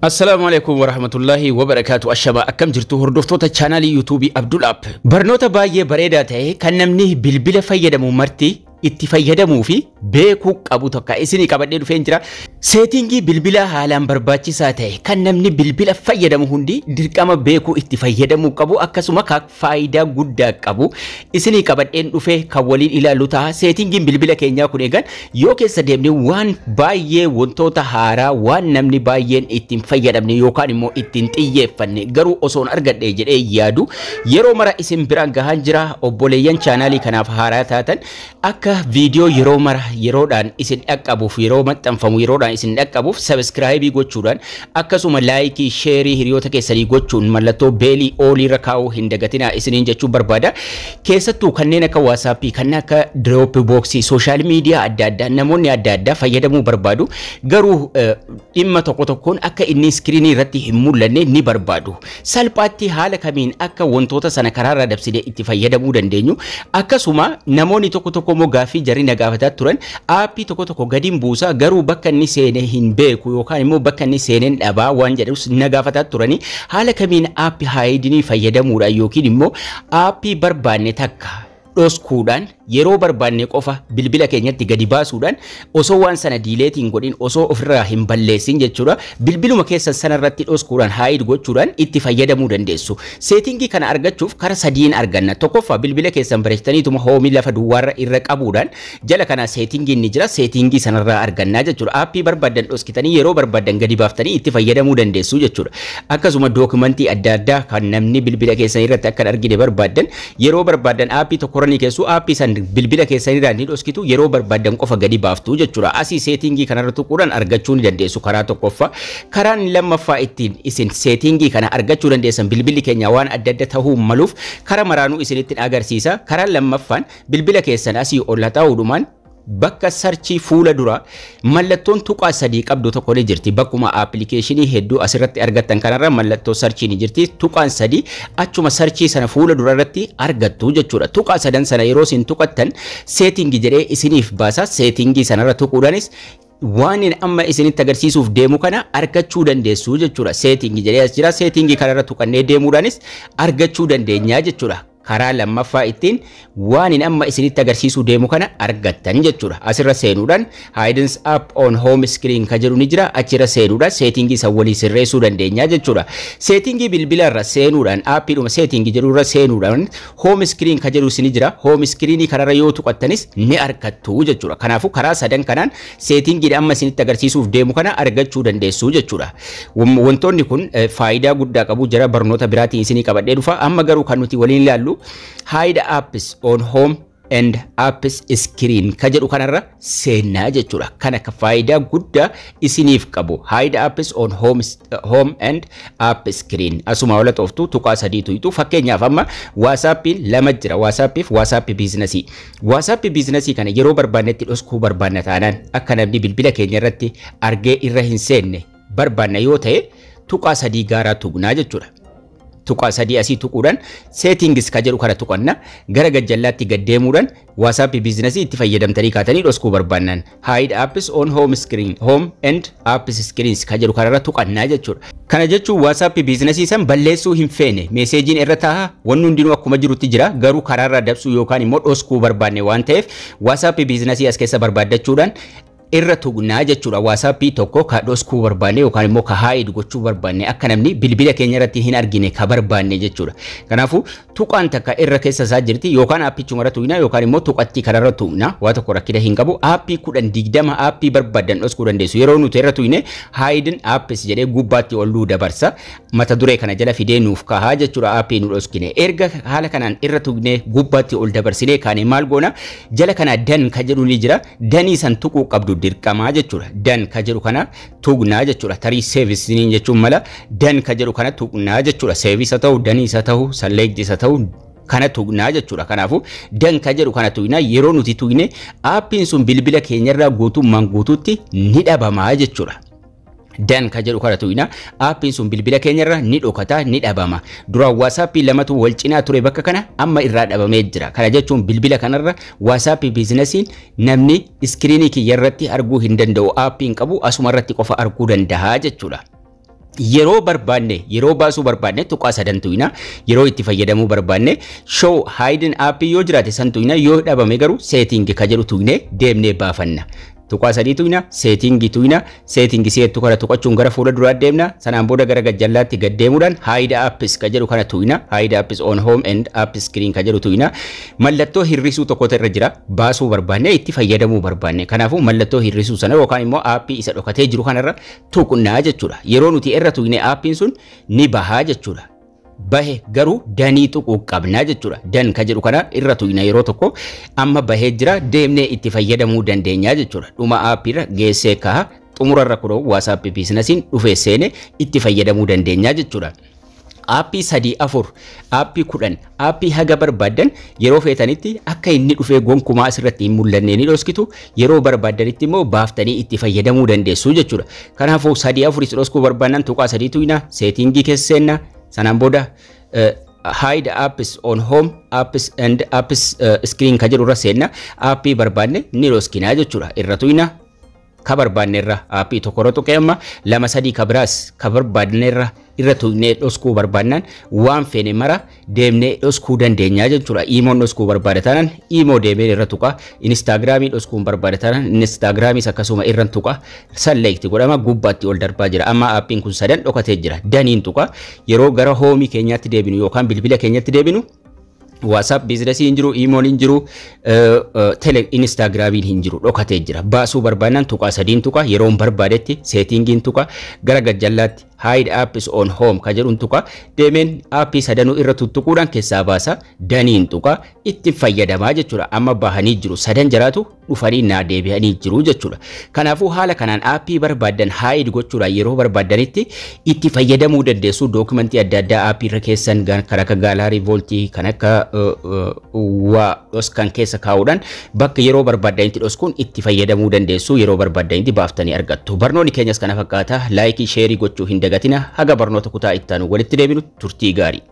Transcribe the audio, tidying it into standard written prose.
Assalamualaikum warahmatullahi wabarakatuh. Ashaba akkam jirtu hordoftoota channelii YouTube Abdul App. Barnoota baay'ee bareedaa ta'e kan namni bilbila fayyadamu marti itti fayyadamuu fi beekuu qabu tokko isinii qabadhee dhufeen jira. Seetingii bilbila haalaan barbaachisaa ta'e kan namni bilbila fayyadamu hundi dirqama beekuu itti fayyadamuu qabu akkasuma faayidaa guddaa qabu isinii qabadheen dhufee kan waliin ilaallu ta'a. Seetingiin bilbila keenyaa kun eegan yoo keessa deemne waan baay'ee wantoota haaraa waan namni baay'een ittiin fayyadamne yookaan immoo ittiin xiyyeeffanne garuu osoon argadhe jedhee yaadu yeroo mara isin biraan gahaan jira. Obboleeyyan chaanaalii kanaaf haaraa taatan akka video yeroo mara yeroodhaan isin dhaqqabuuf yeroo maxxanfamu yeroodhaan isin dhaqqabuuf subscribe gochuudhaan akkasuma like share hiriyoota keessanii gochuun mallattoo beelii olii irra kaa'uu hin dagatinaa isiniin jechuu barbaada. Keessattuu kanneen akka WhatsApp kanneen akka Dropbox social media adda addaa namoonni adda addaa fayyadamuu barbaadu garuu dhimma tokko tokkoon akka inni screen irratti hin mul'anne ni barbaadu. Salphaatti haala kamiin akka wantoota sana karaarraa dabsinee itti fayyadamuu dandeenyu akkasuma namoonni tokko tokko fi jarri nagaafataa turan aappii tokko tokko gadiin buusaa garuu bakka inni seenee hin beeku yookaan immoo bakka inni seeneen dhabaa waan jedhus nagaafataa turanii haala kamiin aappii haayidinii fayyadamuudhaan yookiin immoo aappii barbaanne takka dhoskuudhaan yeroo barbaanne qofa bilbila keenyatti gadi baasuudhaan osoo waan sana diileetiin godhin osoo ofirraa hin balleessin jechuudha bilbiluma keessan sanarratti dhoskuudhaan haayid gochuudhaan itti fayyadamuu dandeessu. Seetingii kana argachuuf karaa sadiin arganna. Tokkoffaa bilbila keessan bareechitaniituma hoomii lafa duwwaarra irra qabuudhaan jala kana seetingiin ni jira seetingii sanarraa argannaa jechuudha. Aappii barbaadan dhoskitanii yeroo barbaadan gadi baaftanii itti fayyadamuu dandeessu jechuudha. Akkasuma dookumentii adda addaa kan namni bilbila keessan irratti akka argine barbaadan yeroo barbaadan aappii tokko rani keessu aappii san bilbila keessanirraa ni dhoskitu yeroo barbaadan qofa gadi baaftu jechuudha. Asii seetingii kanarra tuquudhaan argachuu ni dandeessu karaa tokkoffaa. Karaan lammaffaa ittiin isin seetingii kana argachuu dandeessan bilbilli keenya waan adda adda ta'uu maluuf karaa maraanuu isinitti agarsiisa. Karaan lammaffaan bilbila keessan asii ol ta'uudhumaan bakka sarchii fuula dura mallattoon tuqaa sadii qabdu tokko ni jirti. Bakkuma appilikeeshinii hedduu asirratti argattan kanarra mallattoo sarchii ni jirti. Tuqaan sadii achuma sarchii sana fuula dura irratti argattu jechuudha. Tuqaa sadan sana yeroo isin tuqattan seetingii jedhee isiniif baasa. Seetingii sanarra tuquudhaanis waan amma isinitti agarsiisuuf deemu kana argachuu dandeessu jechuudha. Seetingii jedhee as jira. Seetingii kanarra tuqannee deemuudhaanis argachuu dandeenya jechuudha. Karaa lammaffaa ittiin waan amma isinitti agarsiisuu deemu kana argattan jechuudha. Asirra seenuudhaan hidden app on home screen ka jedhu ni jira. Achirra seenuudhaan seetingii isa walii sirreessuu dandeenya jechuudha. Seetingii bilbilarra seenuudhaan aappiidhuma seetingii jedhurra seenuudhaan home screen ka jedhu ni jira. Home screenii kanarra yoo tuqattanis ni argattu jechuudha. Kanaafuu karaa sadan kanaan seetingii amma isinitti agarsiisuuf deemu kana argachuu dandeessu jechuudha. Wantoonni kun faayidaa guddaa qabu jira barnoota biraatiin isinii qabadhee dhufa. Amma garuu kan nuti waliin ilaallu hide apps on home and apps screen ka jedhu kanarra seenaa jechuudha. Kana ka faayidaa guddaa isiniif qabu. Hide apps on home and app screen. Asuma wala tooftu tuqaa sadiitu itu. Fakkeenyaaf amma WhatsAppiin lama jira. WhatsAppiif WhatsApp businessii. WhatsApp businessii kana yeroo barbaannetti dhoskuu barbaanna taanaan akka namni bilbila keenya irratti argee irra hin seenne barbaanna yoo ta'e tuqaa sadii gaaraa tuqnaa jechuudha. Tuqaa sadii asii tuquudhaan settings ka jedhu kana tuqanna gara gajjallaatti gaddeemuudhaan WhatsApp businessii itti fayyadamtanii kaatanii dhoskuu barbaannan hide apps on home screen home and apps screens ka jedhu kanarra tuqannaa jechuudha. Kana jechuun WhatsApp businessii san balleessuu hin feene meeseejiin irra taa'a wanni hundinuu akkuma jirutti jira garuu karaarraa dabsuu yookaan immoo dhoskuu barbaanne waan ta'eef WhatsApp businessii as keessa barbaaddachuudhaan irra tuqnaa jechuudha. WhatsApp tokko ka dhoskuu barbaanne yookaan immoo ka haayid gochuu barbaanne akka namni bilbila keenya irratti hin argine ka barbaanne jechuudha. Kanaafuu tuqaan takka irra keessa isaa jirti yookaan aappichuma irra tuqna yookaan immoo tuqatti kanarra tuqna waa tokko rakkina hin qabu. Aappii 10-20 aappii barbaadan dhoskuu dandeessu. Yeroo nuti irra tuqne hidden apps jedhee gubbaatti ol dabarsa mata duree kana jala fidee nuuf kahaa jechuudha. Aappii nu dhoskine erga haala kanaan irra tuqne gubbaatti ol dabarsinee kaane maal goona jala kana dan ka jedhu ni jira. Danii san tuquu qabdu dirqamaa jechuudha. Dan ka jedhu kana tuqnaa jechuudha. Tarii service niin jechuun mala dan ka jedhu kana tuqnaa jechuudha. Service ta'u daniis ta'u select ta'u kana tuqnaa jechuudha. Kanaafuu dan ka jedhu kana tuqnaa yeroo nuti tuqne aappiin sun bilbila keenyarraa guutummaan guutuutti ni dhabamaa jechuudha. Dan ka jedhu kana tuqna aappiin sun bilbila keenyarra ni dhokata ni dhabama. Dura WhatsApp lamatu wal cinaa ture bakka kana amma irraa dhabamee jira. Kana jechuun bilbila kanarra WhatsApp businessiin namni screenii kiyyarratti arguu hin danda'u aappiin qabu asuma irratti qofa arguu danda'a jechuudha. yeroo barbaanne yeroo baasuu barbaanne tuqaa sadan tuqina yeroo itti fayyadamuu barbaanne show hidden app yoo jiraate san tuqina yoo dhabame garuu setting ka jedhu tuqine deemnee baafanna tuqaa sadii tuqina setting seettu kana tuqachuun gara fuula duraa deemna sanaan booda gara gajjallaatti gad deemuudhaan hide apps ka jedhu kana tuqina hide apps on home and app screen ka jedhu tuqina mallattoo hirrisuu tokkotu irra jira baasuu barbaanne itti fayyadamuu barbaanne kanaafuu mallattoo hirrisuu sana yookaan immoo aappii isa dhokatee jiru kanarra tuqnaa jechuudha yeroo nuti irra tuqne aappiin sun ni bahaa jechuudha bahe garuu danii tuquu qabnaa jechuudha dan ka jedhu kana irra tuqna yeroo tokko amma bahee jira deemnee itti fayyadamuu dandeenya jechuudha dhuma aappiirra geessee kaha xumurarra kudoo WhatsApp biizinasiin dhufee seene itti fayyadamuu dandeenya jechuudha aappii 3-4 aappii 10 aappii haga barbaadan yeroo feetanitti akka inni dhufee gonkumaa asirratti hin mul'anne ni dhoskitu yeroo barbaadanitti immoo baaftanii itti fayyadamuu dandeessu jechuudha kanaafuu 3-4 itti dhoskuu barbaadan tuqaa 3 tuqna settingii keesseenna sanaan booda hide apps on home apps and apps screen ka jedhu irra seenna aappii barbaanne ni dhoskina jechuudha irra tuqna ka barbaanne irra aappii tokko irra tuqee amma 2-3 ka biraas ka barbaanne irra tuqnee dhoskuu barbaannan waan feene mara deemnee dhoskuu dandeenya jechuudha imoon dhoskuu barbaadatanan imoo deemee irra tuqa instagramii dhoskuu barbaadatanan instagramiis akkasuma irra tuqa select godhama gubbaatti ol darbaa jira amma aappiin kun sadan dhokatee jira daniin tuqa yeroo gara hoomii keenyaatti deebinu yookaan bilbila keenyatti deebinu WhatsApp biizinasii hin jiru, imoon hin jiru, Instagramiin hin jiru dhokatee jira. Baasuu barbaadan tuqaa 3 tuqa yeroon barbaadetti settingiin tuqa gara gajjallaatti hide apps on home ka jedhuun tuqa deemeen aappii sadanuu irra tuttuquudhaan keessaa baasa daniin tuqa itti fayyadamaa jechuudha amma bahanii jiru sadan jiraatu dhufanii naa deebi'anii jiru jechuudha kanaafuu haala kanaan aappii barbaadan hide gochuudhaan yeroo barbaadanitti itti fayyadamuu dandeessu dookumentii adda addaa aappii irra keessan kan akka gaalaarii vooltii kan akka waa dhoskan keessa kaa'uudhaan bakka yeroo barbaadanitti dhoskuun itti fayyadamuu dandeessu yeroo barbaadanitti baaftanii argattu barnoonni keenyas kana fakkaata laayikii sheerii gochuu hin dagatina haga barnoota kutaa ittaanu walitti deebinu turtii gaarii